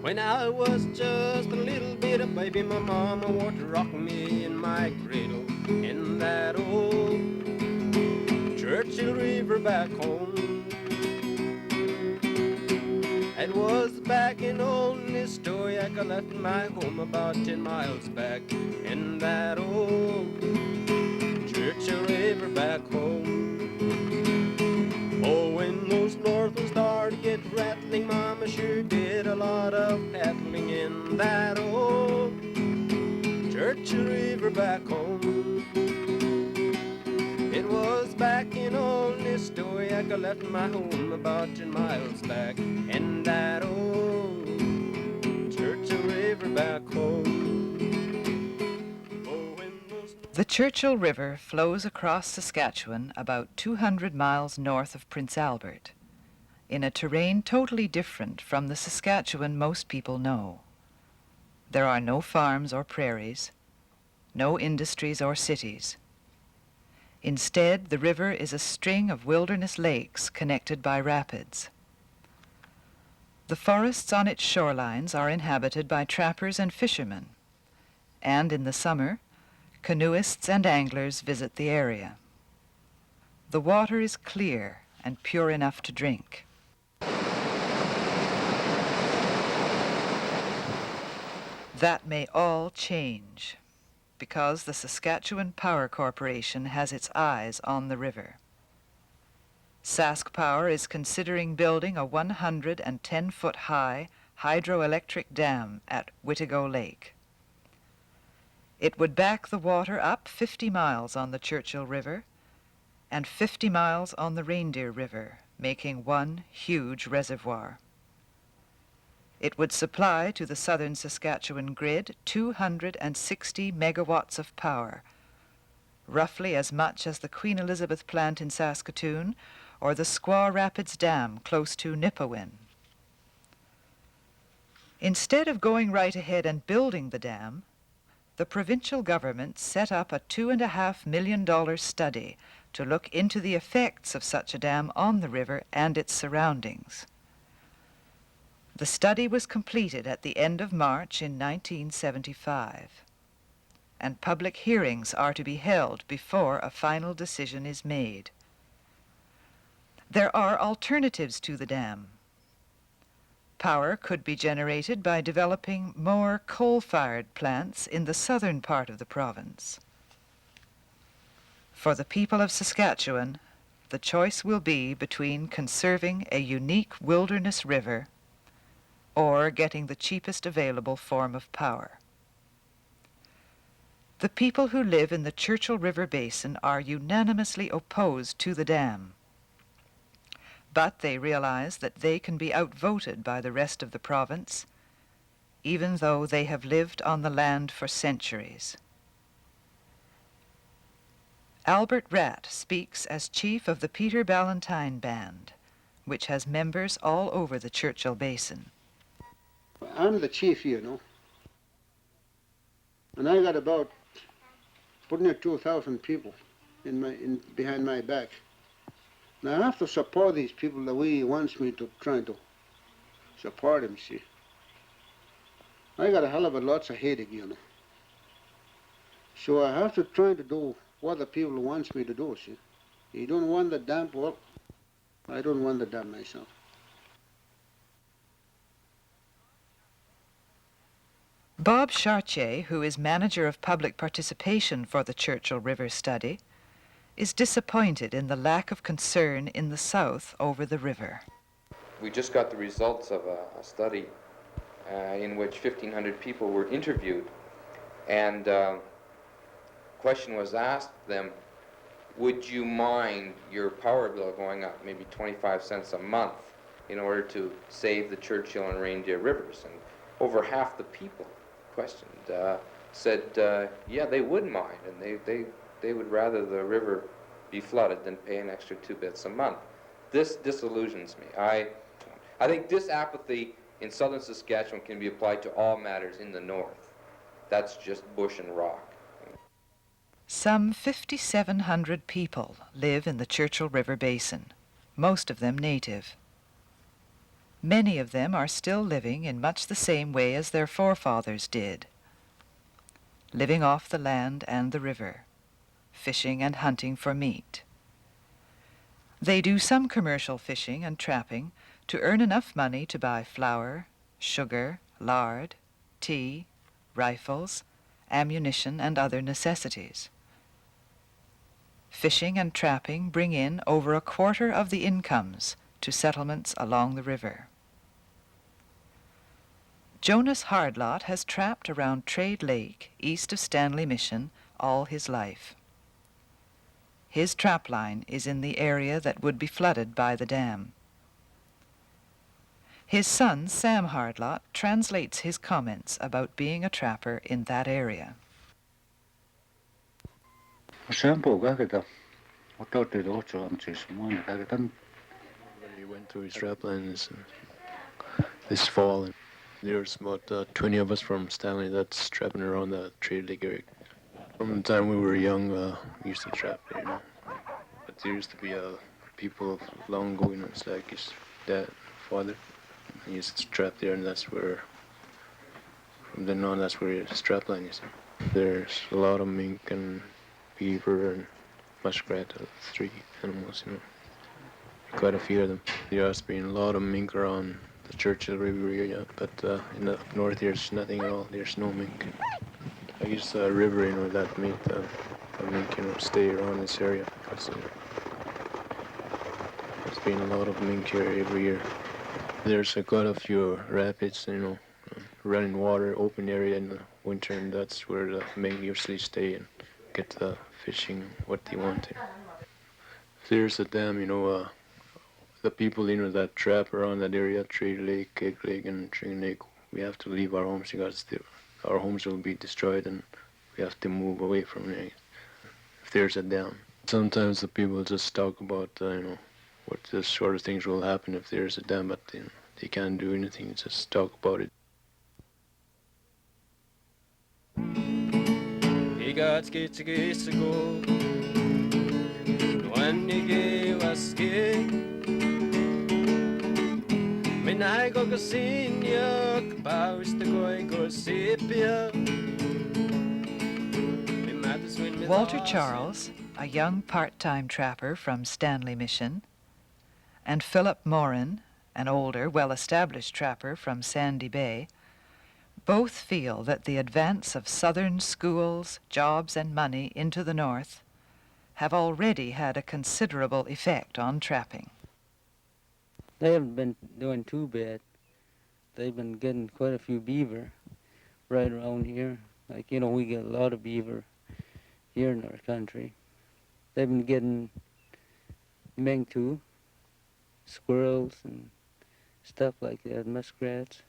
When I was just a little bit of baby, my mama would rock me in my cradle in that old Churchill River back home. It was back in old Historic. I left my home about 10 miles back in that old Churchill River back home. Oh, when those northern started to get rattling, Mama sure did a lot of paddling in that old Churchill River back home. It was back in old Historic. I left my home about 10 miles back in that old Churchill River back home. Oh, when those The Churchill River flows across Saskatchewan about 200 miles north of Prince Albert, in a terrain totally different from the Saskatchewan most people know. There are no farms or prairies, no industries or cities. Instead, the river is a string of wilderness lakes connected by rapids. The forests on its shorelines are inhabited by trappers and fishermen, and in the summer, canoeists and anglers visit the area. The water is clear and pure enough to drink. That may all change, because the Saskatchewan Power Corporation has its eyes on the river. Sask Power is considering building a 110-foot-high hydroelectric dam at Whittigo Lake. It would back the water up 50 miles on the Churchill River and 50 miles on the Reindeer River, making one huge reservoir. It would supply to the southern Saskatchewan grid 260 megawatts of power, roughly as much as the Queen Elizabeth plant in Saskatoon or the Squaw Rapids Dam close to Nipawin. Instead of going right ahead and building the dam, the provincial government set up a $2.5 million study to look into the effects of such a dam on the river and its surroundings. The study was completed at the end of March in 1975, and public hearings are to be held before a final decision is made. There are alternatives to the dam. Power could be generated by developing more coal-fired plants in the southern part of the province. For the people of Saskatchewan, the choice will be between conserving a unique wilderness river or getting the cheapest available form of power. The people who live in the Churchill River Basin are unanimously opposed to the dam, but they realize that they can be outvoted by the rest of the province, even though they have lived on the land for centuries. Albert Ratt speaks as chief of the Peter Ballantine Band, which has members all over the Churchill Basin. I'm the chief here, and I got about putting it 2,000 people behind my back. Now I have to support these people the way he wants me to try to support him, see. I got a hell of a lots of headache, So I have to try to do what the people wants me to do, see. You don't want the dam, well, I don't want the dam myself. Bob Chartier, who is manager of public participation for the Churchill River study, is disappointed in the lack of concern in the south over the river. We just got the results of a study in which 1,500 people were interviewed, and question was asked them, would you mind your power bill going up maybe 25 cents a month in order to save the Churchill and Reindeer rivers? And over half the people questioned said, yeah, they would mind, and they would rather the river be flooded than pay an extra 2 bits a month. This disillusions me. I think this apathy in southern Saskatchewan can be applied to all matters in the north. That's just bush and rock. Some 5,700 people live in the Churchill River Basin, most of them native. Many of them are still living in much the same way as their forefathers did, living off the land and the river, fishing and hunting for meat. They do some commercial fishing and trapping to earn enough money to buy flour, sugar, lard, tea, rifles, ammunition, and other necessities. Fishing and trapping bring in over a quarter of the incomes to settlements along the river. Jonas Hardlot has trapped around Trade Lake, east of Stanley Mission, all his life. His trap line is in the area that would be flooded by the dam. His son, Sam Hardlot, translates his comments about being a trapper in that area. When he went to his trap line this fall, and there's about 20 of us from Stanley that's trapping around the Trade Lake area. From the time we were young, we used to trap there, you know. But there used to be people long ago, you know, it's like his dad, father. He used to trap there, and that's where, from then on, that's where his trap line is. There's a lot of mink and beaver and muskrat, 3 animals, you know. Quite a few of them. There has been a lot of mink around the Churchill River area, but in the north there's nothing at all. There's no mink. I guess the river, you know, that made the mink, you know, stay around this area. Because, there's been a lot of mink here every year. There's quite a few rapids, you know, running water, open area in the winter, and that's where the mink usually stay and get the fishing what they want. If there's a dam, you know, the people, you know, that trap around that area, Trade Lake, Cake Lake, and String Lake, we have to leave our homes because our homes will be destroyed and we have to move away from it if there's a dam. Sometimes the people just talk about, you know, what the sort of things will happen if there's a dam, but you know, they can't do anything, just talk about it. He got skits ago when he gave us skate. Men I go sinja kapaus te go sepia. Walter Charles, a young part-time trapper from Stanley Mission, and Philip Morin, an older, well-established trapper from Sandy Bay, both feel that the advance of southern schools, jobs, and money into the north have already had a considerable effect on trapping. They haven't been doing too bad. They've been getting quite a few beaver right around here. Like, you know, we get a lot of beaver here in our country. They've been getting mink too, squirrels and stuff like that, muskrats.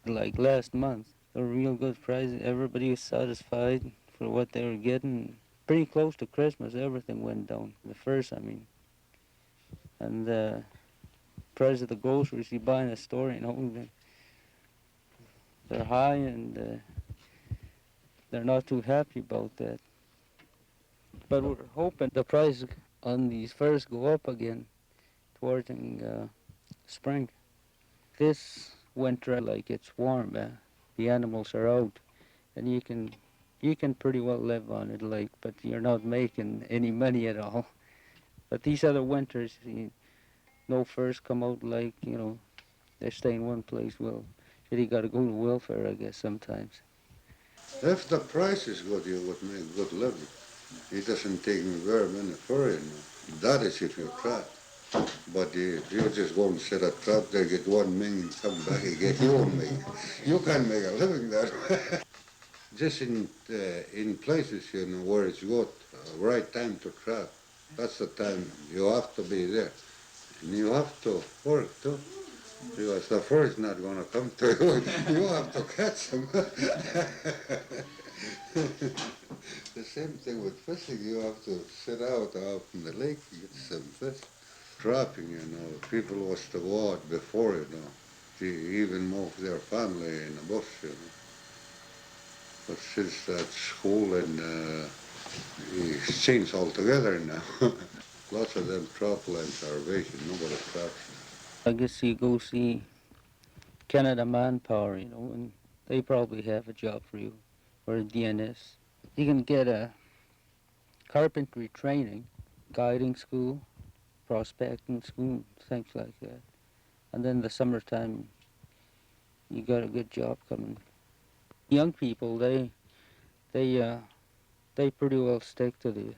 Like last month, they were real good prices. Everybody was satisfied for what they were getting. Pretty close to Christmas, everything went down. The first, I mean. And the price of the groceries you buy in a store, you know, they're high, and they're not too happy about that. But we're hoping the price on these furs go up again towards spring. This winter, like, it's warm, the animals are out, and you can pretty well live on it, like, but you're not making any money at all. But these other winters, no furs come out, like, you know, they stay in one place. Well, you got to go to welfare, I guess, sometimes. If the price is good, you would make good living. It doesn't take me very many fur, you know. That is if you trap. But if you just go and set a trap there, get one mink and come back again, you won't make it. You can't make a living that way. Just in places, you know, where it's good, right time to trap. That's the time you have to be there. And you have to work too. Because the fur is not going to come to you. You have to catch them. The same thing with fishing. You have to sit out in the lake and get some fish. Trapping, you know, people was to go out before, you know. They even move their family in the bush, you know. But since that school and it's changed altogether now. Lots of them trap land starvation. Nobody traps. I guess you go see Canada Manpower, you know, and they probably have a job for you, or a DNS. You can get a carpentry training, guiding school, prospecting school, things like that. And then the summertime, you got a good job coming. Young people, they pretty well stick to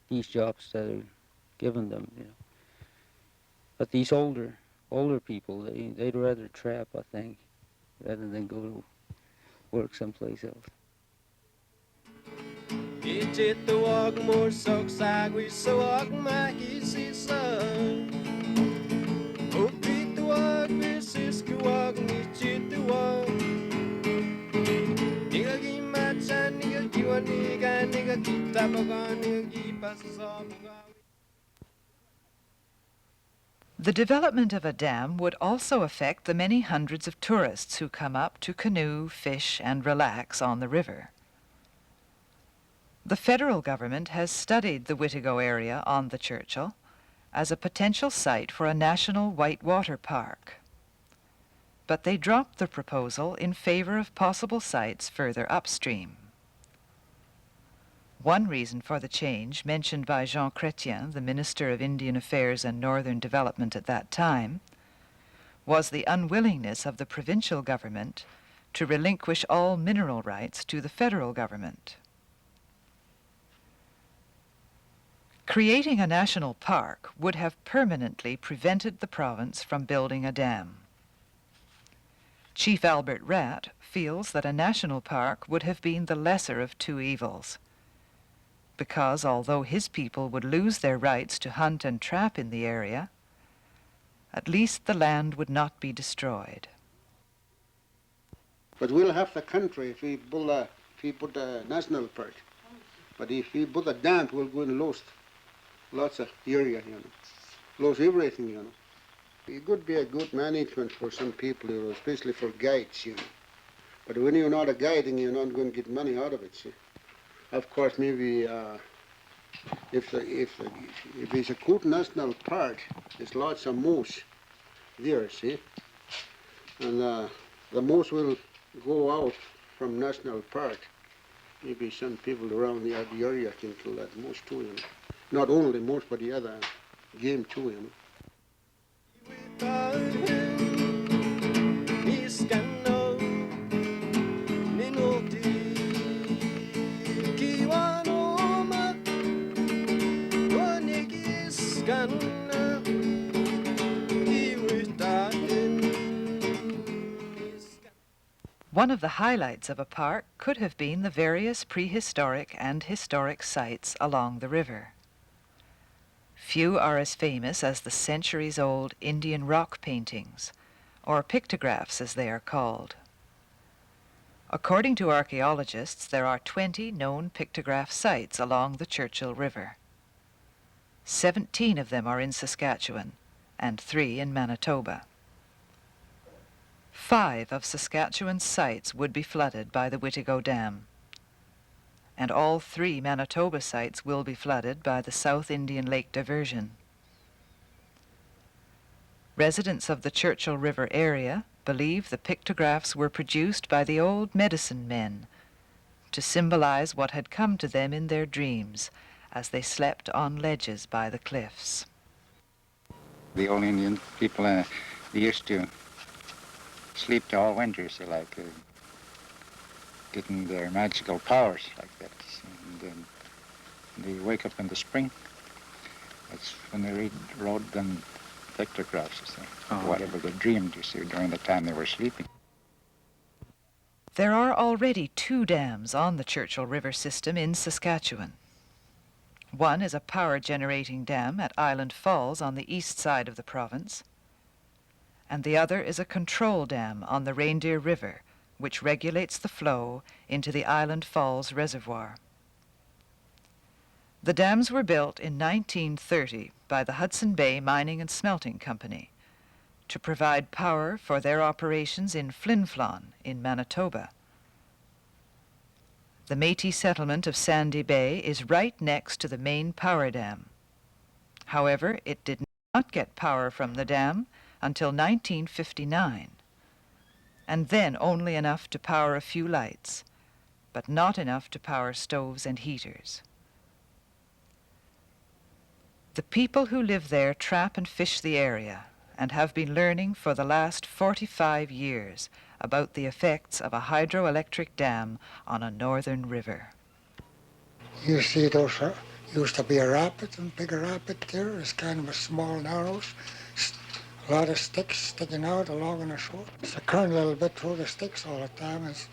these jobs that are given them, you know. But these older people, they'd rather trap, I think, rather than go to work someplace else. The development of a dam would also affect the many hundreds of tourists who come up to canoe, fish, and relax on the river. The federal government has studied the Whittigo area on the Churchill as a potential site for a national whitewater park. But they dropped the proposal in favor of possible sites further upstream. One reason for the change, mentioned by Jean Chrétien, the Minister of Indian Affairs and Northern Development at that time, was the unwillingness of the provincial government to relinquish all mineral rights to the federal government. Creating a national park would have permanently prevented the province from building a dam. Chief Albert Ratt feels that a national park would have been the lesser of two evils, because although his people would lose their rights to hunt and trap in the area, at least the land would not be destroyed. But we'll have the country if we put a national park. But if we put a dam, we're going to lose lots of area, you know, lose everything, you know. It could be a good management for some people, you know, especially for guides, you know. But when you're not a guiding, you're not going to get money out of it, see. Of course, maybe if it's a good national park, there's lots of moose there, see. And the moose will go out from national park. Maybe some people around the area can kill that moose too, you know. Not only moose, but the other game too, you know. One of the highlights of a park could have been the various prehistoric and historic sites along the river. Few are as famous as the centuries-old Indian rock paintings, or pictographs as they are called. According to archaeologists, there are 20 known pictograph sites along the Churchill River. 17 of them are in Saskatchewan, and 3 in Manitoba. 5 of Saskatchewan's sites would be flooded by the Whittigo Dam, and all 3 Manitoba sites will be flooded by the South Indian Lake diversion. Residents of the Churchill River area believe the pictographs were produced by the old medicine men to symbolize what had come to them in their dreams as they slept on ledges by the cliffs. The old Indian people, they used to sleep all winters, getting their magical powers like that. And then they wake up in the spring. That's when they wrote them pictographs, whatever they dreamed, you see, during the time they were sleeping. There are already 2 dams on the Churchill River system in Saskatchewan. One is a power-generating dam at Island Falls on the east side of the province, and the other is a control dam on the Reindeer River, which regulates the flow into the Island Falls Reservoir. The dams were built in 1930 by the Hudson Bay Mining and Smelting Company to provide power for their operations in Flin Flon in Manitoba. The Métis settlement of Sandy Bay is right next to the main power dam. However, it did not get power from the dam until 1959, and then only enough to power a few lights, but not enough to power stoves and heaters. The people who live there trap and fish the area and have been learning for the last 45 years about the effects of a hydroelectric dam on a northern river. You see those, used to be a rapid and bigger rapid there. It's kind of a small narrows, a lot of sticks sticking out along in the shore. It's a current a little bit through the sticks all the time. It's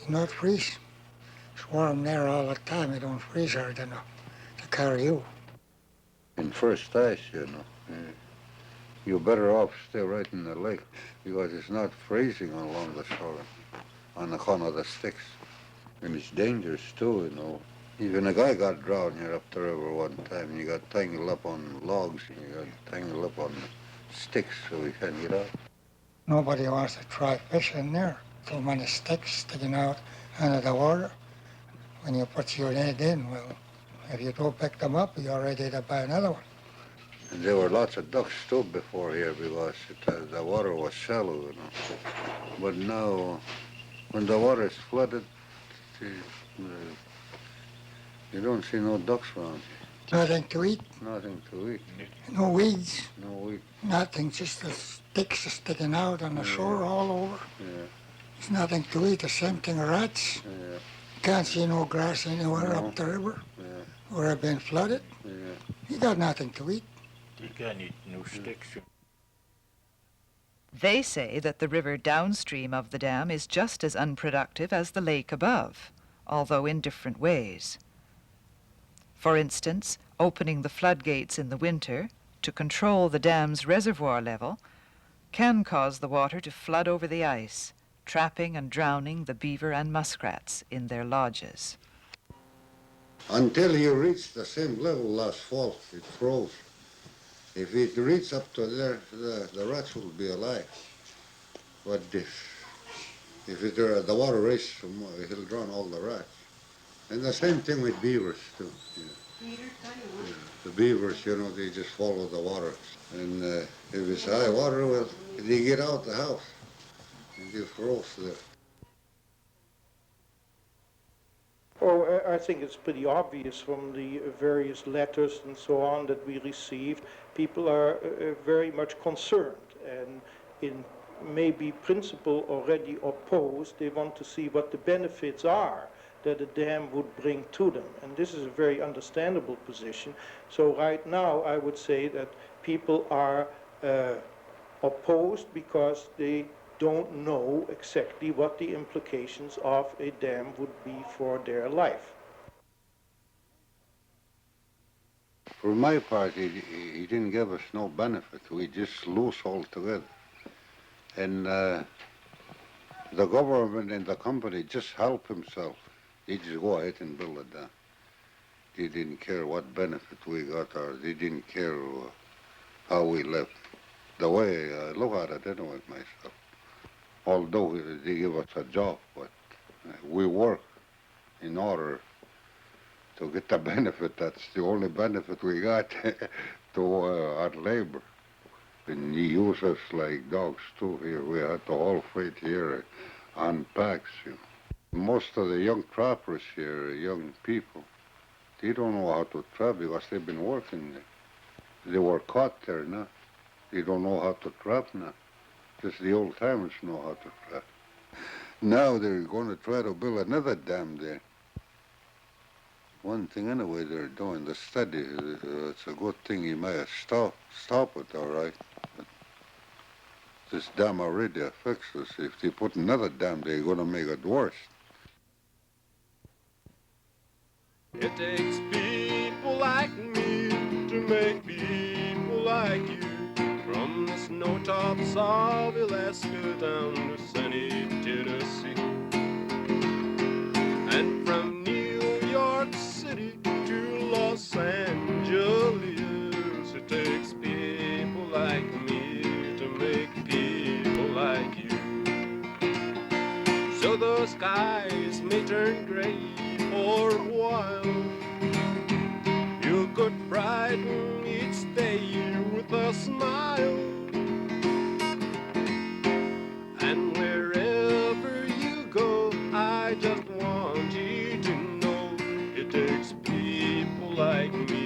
not freeze. It's warm there all the time. You don't freeze hard enough to carry you. In first ice, you're better off stay right in the lake because it's not freezing along the shore on account of the sticks. And it's dangerous too, Even a guy got drowned here up the river one time, and he got tangled up on logs, and he got tangled up on sticks, so he can't get out. Nobody wants to try fishing there. Too many sticks sticking out under the water. When you put your net in, well, if you don't pick them up, you're ready to buy another one. And there were lots of ducks too before here because the water was shallow, But now, when the water is flooded, you don't see no ducks around. Nothing to eat. Nothing to eat. No weeds. No weed. Nothing, just the sticks are sticking out on the shore all over. Yeah. There's nothing to eat. The same thing, rats. Yeah. Can't see no grass anywhere No. up the river Yeah. where it's been flooded. Yeah. You got nothing to eat. You can't eat no sticks. They say that the river downstream of the dam is just as unproductive as the lake above, although in different ways. For instance, opening the floodgates in the winter to control the dam's reservoir level can cause the water to flood over the ice, trapping and drowning the beaver and muskrats in their lodges. Until you reach the same level last fall, it froze. If it reaches up to there, the rats will be alive. But if the water raises some more, it'll drown all the rats. And the same thing with beavers, too. Yeah. The beavers, they just follow the water. And if it's high water, well, they get out the house and they froze there. Oh, I think it's pretty obvious from the various letters and so on that we received. People are very much concerned and in maybe principle already opposed. They want to see what the benefits are that a dam would bring to them. And this is a very understandable position. So right now I would say that people are opposed because they don't know exactly what the implications of a dam would be for their life. For my part, he didn't give us no benefit. We just lose altogether. And the government and the company just help himself. He just go ahead and build a dam. They didn't care what benefit we got or they didn't care how we lived. The way I look at it anyway myself. Although they give us a job, but we work in order to get the benefit. That's the only benefit we got to our labor. And he used us like dogs too here. We had to haul freight here on packs. Most of the young trappers here, young people, they don't know how to trap because they've been working there. They were caught there now. They don't know how to trap now. Just the old timers know how to trap. Now they're going to try to build another dam there. One thing anyway they're doing, the study, it's a good thing you might stop it, all right. But this dam already affects us. If they put another dam, they're going to make it worse. It takes people like me to make people like you. From the snow tops of Alaska down to sunny Tennessee, and from New York City to Los Angeles, it takes people like me to make people like you. So the skies may turn gray for a while, you could brighten each day with a smile, and like me.